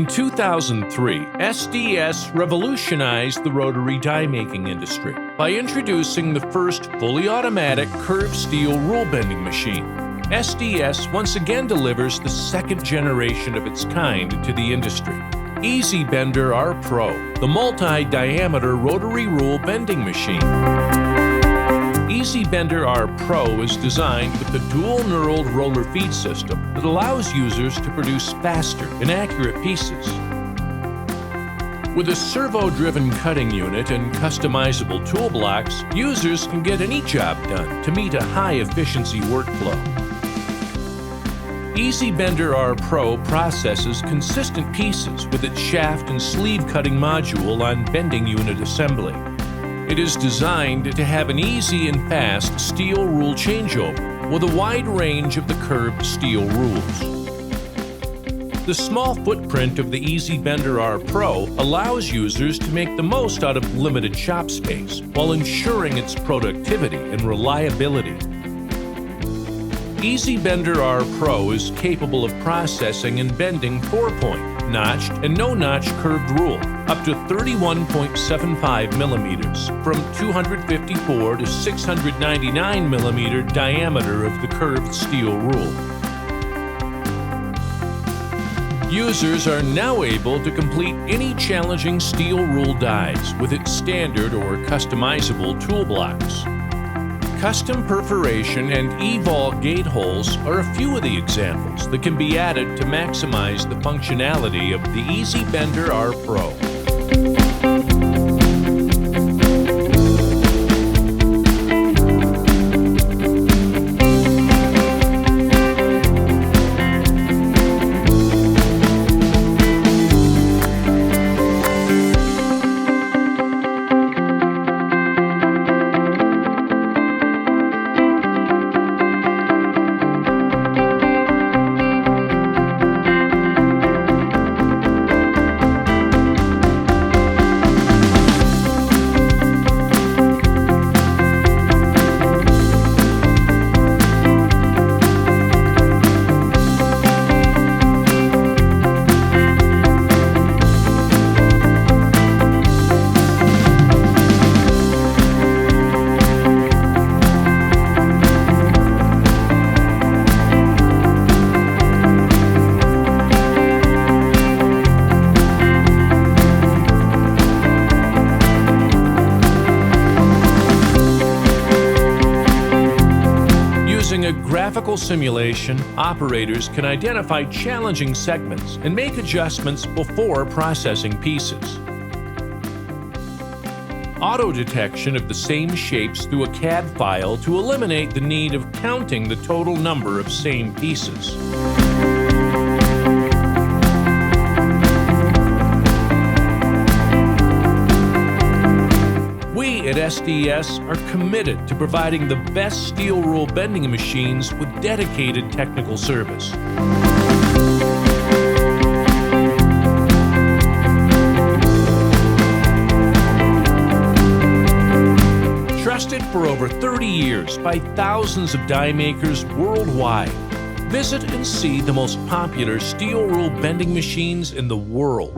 In 2003, SDS revolutionized the rotary die making industry by introducing the first fully automatic curved steel rule bending machine. SDS once again delivers the second generation of its kind to the industry. EasyBender R Pro, the multi-diameter rotary rule bending machine. EasyBender R Pro is designed with the dual knurled roller feed system that allows users to produce faster and accurate pieces. With a servo-driven cutting unit and customizable tool blocks, users can get any job done to meet a high-efficiency workflow. EasyBender R Pro processes consistent pieces with its shaft and sleeve cutting module on bending unit assembly. It is designed to have an easy and fast steel rule changeover with a wide range of the curved steel rules. The small footprint of the EasyBender R Pro allows users to make the most out of limited shop space while ensuring its productivity and reliability. EasyBender R Pro is capable of processing and bending 4-point, notched, and no-notch curved rule up to 31.75 millimeters from 254 to 699 millimeter diameter of the curved steel rule. Users are now able to complete any challenging steel rule dies with its standard or customizable tool blocks. Custom perforation and EVOL gate holes are a few of the examples that can be added to maximize the functionality of the EasyBender R Pro. Using a graphical simulation, operators can identify challenging segments and make adjustments before processing pieces. Auto detection of the same shapes through a CAD file to eliminate the need of counting the total number of same pieces. We at SDS are committed to providing the best steel rule bending machines with dedicated technical service. Trusted for over 30 years by thousands of die makers worldwide. Visit and see the most popular steel rule bending machines in the world.